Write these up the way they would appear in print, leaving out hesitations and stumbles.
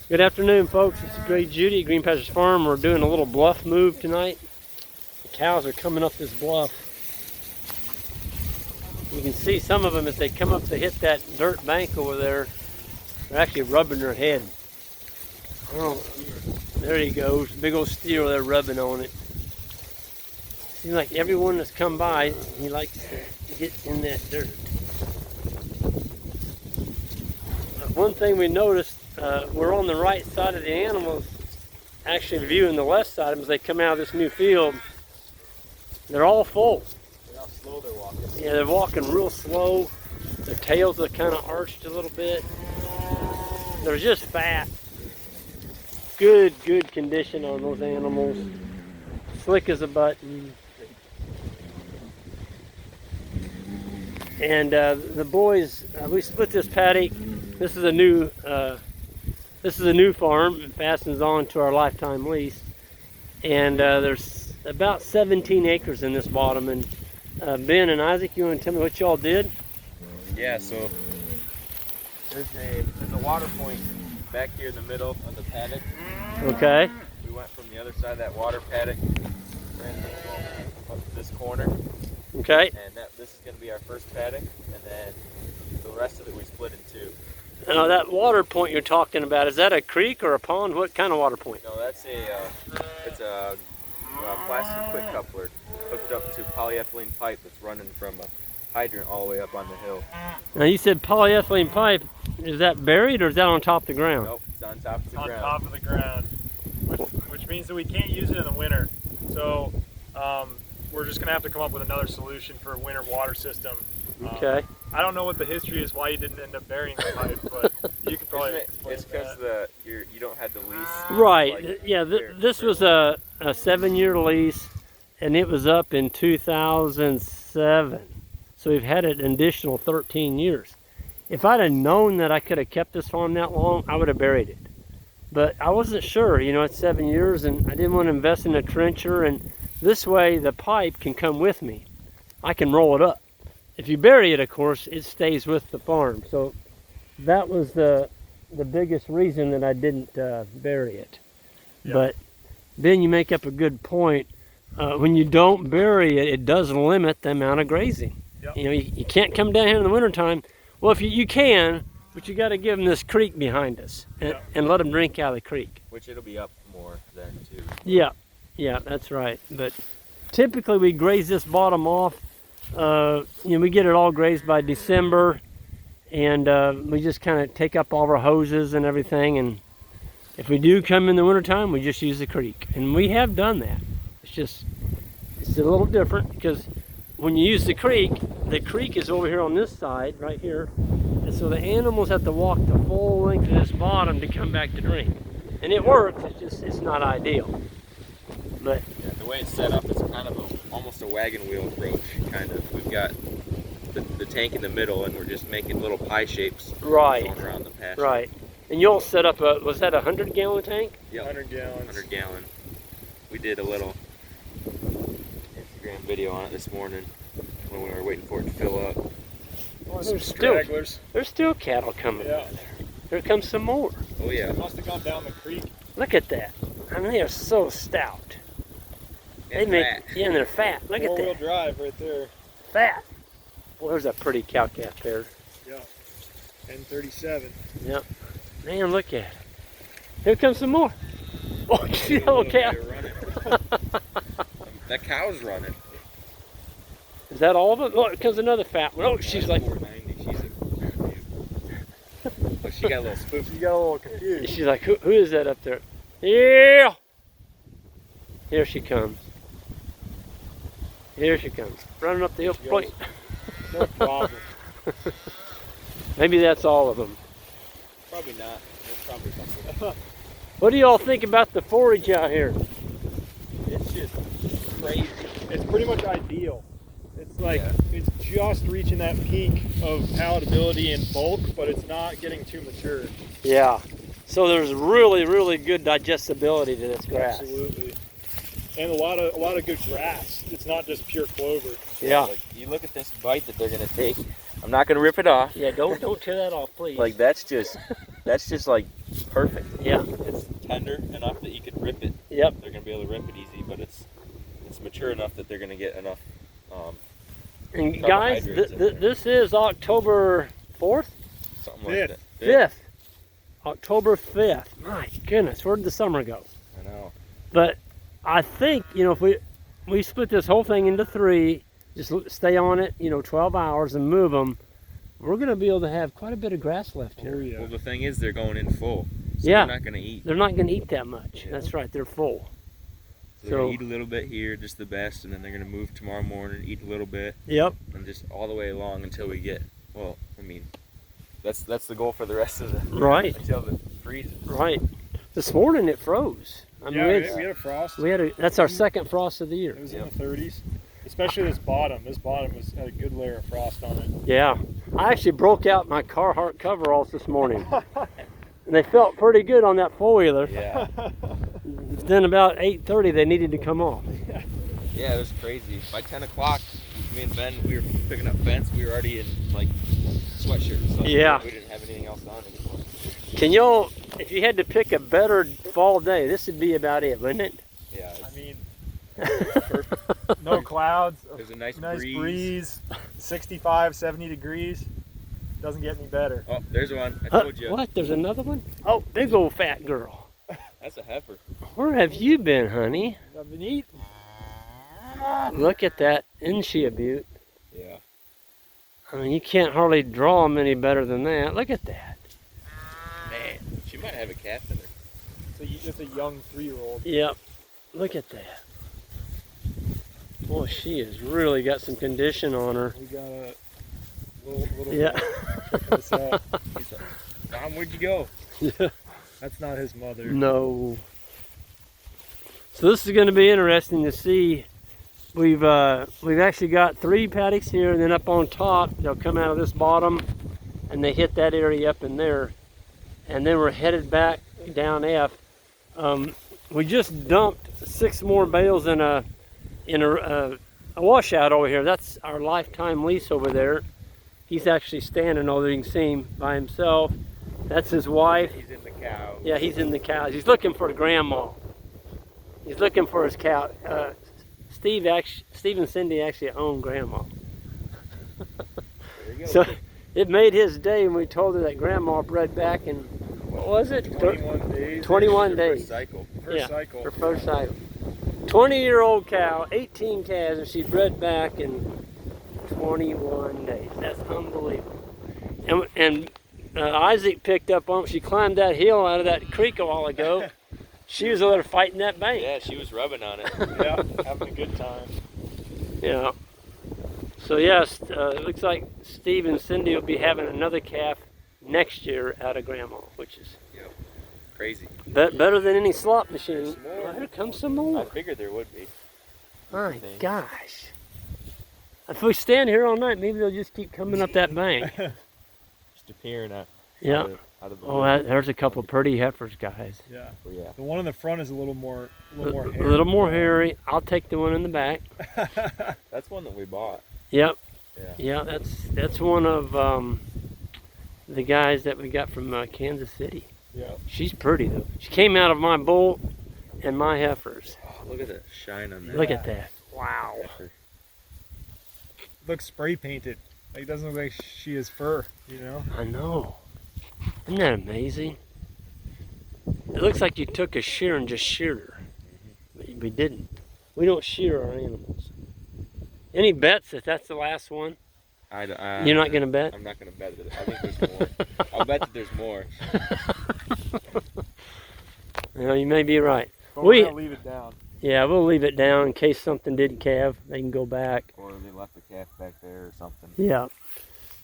Good afternoon, folks. It's Great Judy at Green Pastures Farm. We're doing a little bluff move tonight. The cows are coming up this bluff. You can see some of them as they come up to hit that dirt bank over there. They're actually rubbing their head. Oh, there he goes. Big old steer there rubbing on it. Seems like everyone that's come by, he likes to get in that dirt. One thing we noticed, we're on the right side of the animals, actually viewing the left side of them as they come out of this new field. They're all full. Look how slow they're walking. Yeah, they're walking real slow. Their tails are kind of arched a little bit. They're just fat. Good condition on those animals. Slick as a button. And the boys, we split this paddock. This is a new farm. It fastens on to our lifetime lease. And there's about 17 acres in this bottom. And Ben and Isaac, you want to tell me what y'all did? Yeah, so there's a water point back here in the middle of the paddock. Okay. We went from the other side of that water paddock, ran up to this corner. Okay. And this is going to be our first paddock, and then the rest of it we split in two. Now that water point you're talking about, is that a creek or a pond? What kind of water point? No, that's it's a plastic quick coupler hooked up to polyethylene pipe that's running from a hydrant all the way up on the hill. Now you said polyethylene pipe. Is that buried or is that on top of the ground? Nope, it's on top of the ground. On top of the ground, which means that we can't use it in the winter. So we're just going to have to come up with another solution for a winter water system. Okay. I don't know what the history is why you didn't end up burying the pipe, but you could probably explain It's because you don't have the lease. Right. Like, yeah. This was a 7-year lease, and it was up in 2007. So we've had it an additional 13 years. If I'd have known that I could have kept this farm that long, I would have buried it. But I wasn't sure. You know, it's 7 years, and I didn't want to invest in a trencher. And this way, the pipe can come with me. I can roll it up. If you bury it, of course, it stays with the farm. So that was the biggest reason that I didn't bury it. Yep. But then you make up a good point. When you don't bury it, it does limit the amount of grazing. Yep. You know, you can't come down here in the wintertime. Well, if you can, but you got to give them this creek behind us and let them drink out of the creek. Which it'll be up more then too. Yeah, that's right. But typically we graze this bottom off. We get it all grazed by December, and we just kind of take up all of our hoses and everything. And if we do come in the wintertime, we just use the creek, and we have done that. It's a little different because when you use the creek is over here on this side, right here, and so the animals have to walk the full length of this bottom to come back to drink. And it works. It's not ideal, but yeah, the way it's set up, it's kind of almost a wagon wheel approach, kind of. We've got the tank in the middle, and we're just making little pie shapes going around the pasture. Right. And you'll set up was that a 100-gallon tank? Yeah, 100 gallons. 100 gallon. We did a little Instagram video on it this morning when we were waiting for it to fill up. Oh, there's still cattle coming out there. Here comes some more. Oh yeah. It must have gone down the creek. Look at that. I mean, they are so stout. And fat. Yeah, and they're fat. Look at that. Four-wheel drive right there. Fat. Well, there's a pretty cow calf there. Yeah. N37. Yep. Man, look at it. Here comes some more. Oh, you see that little calf? That cow's running. Is that all of it? Look, here comes another fat one. Oh, she's like 490. Look, she got a little spooked. She got a little confused. She's like, who is that up there? Yeah! Here she comes. Here she comes. Running up the hill point. No problem. Maybe that's all of them. Probably not. There's probably something. What do y'all think about the forage out here? It's just crazy. It's pretty much ideal. It's like, it's just reaching that peak of palatability and bulk, but it's not getting too mature. Yeah. So there's really good digestibility to this grass. Absolutely. And a lot of good grass. It's not just pure clover. Yeah. Like, you look at this bite that they're gonna take. I'm not gonna rip it off. Yeah, don't tear that off, please. Like, that's just That's just like perfect. Yeah. It's tender enough that you could rip it. Yep. They're gonna be able to rip it easy, but it's mature enough that they're gonna get enough. And guys, Carbohydrates in there. this is October 4th? Something like Fifth. that. 5th. October 5th. My goodness, where did the summer go? I know. But I think, you know, if we split this whole thing into 3, just stay on it, you know, 12 hours and move them, we're going to be able to have quite a bit of grass left here. Oh, yeah. Well, the thing is, they're going in full. So Yeah. they're not gonna eat. They're not going to eat that much. Yeah. That's right, they're full. So they're gonna eat a little bit here, just the best, and then they're gonna move tomorrow morning, eat a little bit, Yep. and just all the way along until we get. Well, I mean, that's the goal for the rest of the. Right. Until it freezes. Right. This morning it froze. I mean, Yeah, it's- we had a frost. that's our second frost of the year. It was in the 30s. Especially this bottom. This bottom had a good layer of frost on it. Yeah. I actually broke out my Carhartt coveralls this morning. And they felt pretty good on that four-wheeler. Yeah. Then about 8:30 they needed to come off. Yeah, it was crazy. By 10 o'clock, me and Ben, we were picking up fence. We were already in like sweatshirts. Like, Yeah. We didn't have anything else on anymore. Can y'all, if you had to pick a better fall day, this would be about it, wouldn't it? Yeah. I mean, Perfect. no clouds, There's a nice breeze, 65, 70 degrees. Doesn't get any better. Oh, there's one. I told you. What? There's another one? Oh, big old fat girl. That's a heifer. Where have you been, honey? I've been eating. Look at that. Isn't she a beaut? Yeah. I mean, you can't hardly draw them any better than that. Look at that. Man, she might have a calf in her. It's a young 3-year-old. Yep. Look at that. Boy, she has really got some condition on her. We got a little Yeah. check this out. He's like, Tom, where'd you go? Yeah. That's not his mother. No. So this is going to be interesting to see. We've actually got 3 paddocks here, and then up on top they'll come out of this bottom, and they hit that area up in there, and then we're headed back down F. We just dumped 6 more bales in a washout over here. That's our lifetime lease over there. He's actually standing over there. You can see him by himself. That's his wife. He's in the cow. Yeah, he's in the cows. He's looking for grandma. He's looking for his cow. Steve and Cindy actually own grandma. There you go. So it made his day when we told her that grandma bred back in, what was it? 21 days. 21 Her days. first cycle. First Yeah, cycle. her first cycle. 20-year-old cow, 18 calves, and she bred back in 21 days. That's unbelievable. And Isaac picked up on, she climbed that hill out of that creek a while ago. She was over there fighting that bank. Yeah, she was rubbing on it. Yeah, having a good time. Yeah. So yes, it looks like Steve and Cindy will be having another calf next year out of grandma, which is Crazy. better than any slot machine. There's more. Well, here comes some I more. figured there would be. My gosh. If we stand here all night, maybe they'll just keep coming up that bank. Just appearing out. Yeah. Out of the Oh, there's a couple pretty heifers, guys. Yeah. Oh, yeah. The one in the front is a little more A hairy. little more hairy. I'll take the one in the back. That's one that we bought. Yep. Yeah. Yeah, that's one of the guys that we got from Kansas City. Yeah. She's pretty though. She came out of my bull and my heifers. Oh, look at that shine on that. Look at that. Wow. heifer. Looks spray painted. Like it doesn't look like she has fur, you know? I know. Isn't that amazing? It looks like you took a shear and just sheared her. But we didn't. We don't shear our animals. Any bets that that's the last one? You're not going to bet? I'm not going to bet it. I think there's more. I'll bet that there's more. You know, you may be right. But we're gonna leave it down. Yeah, we'll leave it down in case something did calve. They can go back. Or they left the calf back there or something. Yeah.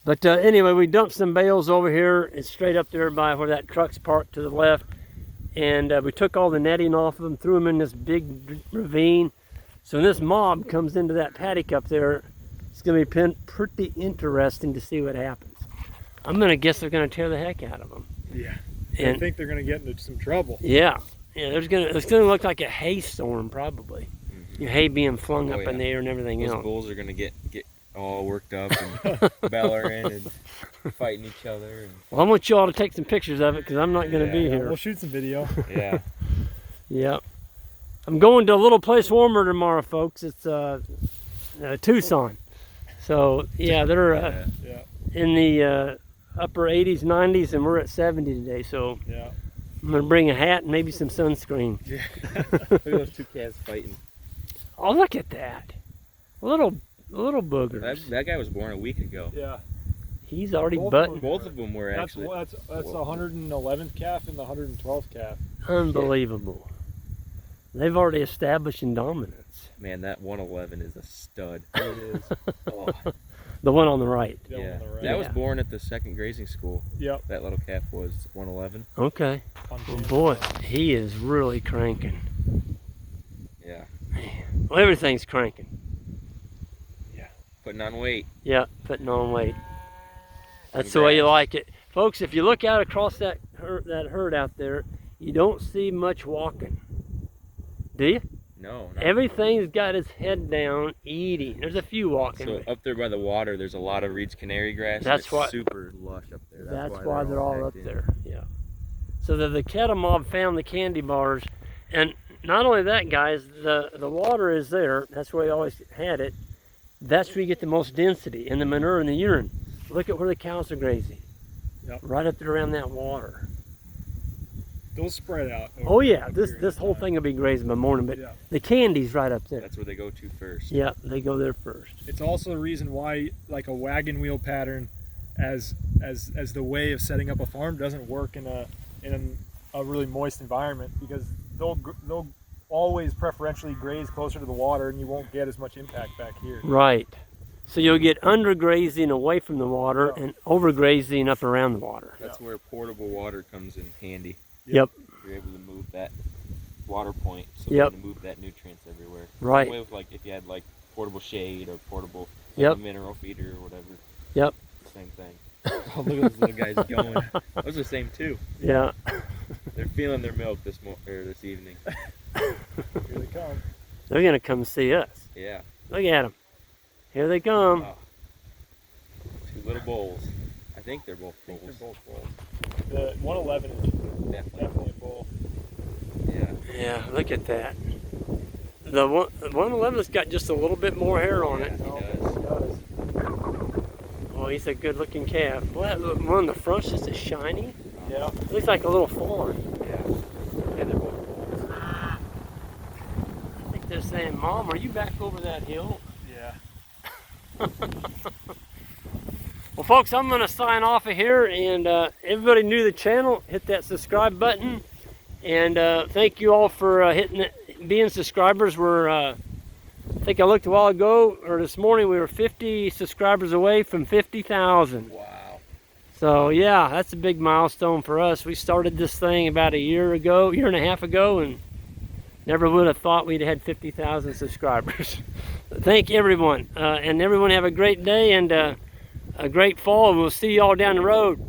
But anyway, we dumped some bales over here. It's straight up there by where that truck's parked to the left. And we took all the netting off of them, threw them in this big ravine. So when this mob comes into that paddock up there, it's going to be pretty interesting to see what happens. I'm going to guess they're going to tear the heck out of them. Yeah. And I think they're gonna get into some trouble. yeah, it's going to look like a hay storm probably. Mm-hmm. Your hay being flung Oh, up in yeah. the air and everything Those else. bulls are going to get all worked up and bellering. And fighting each other. And... Well, I want you all to take some pictures of it because I'm not going to be here. We'll shoot some video. Yeah. Yep. I'm going to a little place warmer tomorrow, folks. It's Tucson. So, yeah, they're in the upper 80s, 90s, and we're at 70 today. So, yeah. I'm going to bring a hat and maybe some sunscreen. Yeah. Look at those two cats fighting. Oh, look at that. Little boogers. That guy was born a week ago. Yeah. He's already buttoned. Both of them were That's actually. the 111th calf and the 112th calf. Unbelievable. They've already established in dominance. Man, that 111 is a stud. It is. Oh. The one on the right. Yeah. Right. That was born at the second grazing school. Yep. That little calf was 111. Okay. Well, boy, he is really cranking. Yeah. Well, everything's cranking. Yeah. Putting on weight. Yeah, putting on weight. That's the way you like it. Folks, if you look out across that herd out there, you don't see much walking. Do you? No. Everything's got its head down, eating. There's a few walking. So up there by the water, there's a lot of Reed's canary grass. That's and why. it's super lush up there. That's why they're all up packed in. there. Yeah. So the cattle mob found the candy bars, and not only that, guys, the water is there. That's where they always had it. That's where you get the most density in the manure and the urine. Look at where the cows are grazing. Yep. Right up there around that water. They'll spread out. Oh yeah, this whole thing will be grazing by morning, but the candy's right up there. That's where they go to first. Yeah, they go there first. It's also the reason why like a wagon wheel pattern as the way of setting up a farm doesn't work in a really moist environment, because they'll always preferentially graze closer to the water and you won't get as much impact back here. Right. So you'll get undergrazing away from the water and overgrazing up around the water. That's where portable water comes in handy. Yep. You're able to move that water point, so Yep. you can move that nutrients everywhere. Right. Same way with, like, if you had like portable shade or portable mineral feeder or whatever. Yep. Same thing. Oh, look at those little guys going. Those are the same too. Yeah. They're feeling their milk this evening. Here they come. They're gonna come see us. Yeah. Look at them. Here they come. Wow. Two little bulls. I think they're both bulls. They're both bulls. The 111 is definitely a bull. Yeah. Yeah, look at that. The 111's got just a little bit more hair on it. He does. Oh, he's a good-looking calf. Well, that one on the front's just as shiny. Yeah. Looks like a little fawn. Yeah. And they're both bulls. I think they're saying, "Mom, are you back over that hill?" Yeah. Well, folks, I'm going to sign off of here, and everybody new to the channel, hit that subscribe button, and thank you all for being subscribers. We're, I think I looked a while ago, or this morning, we were 50 subscribers away from 50,000. Wow. So, yeah, that's a big milestone for us. We started this thing about a year and a half ago, and never would have thought we'd had 50,000 subscribers. Thank everyone, and everyone have a great day, and a great fall. We'll see you all down the road.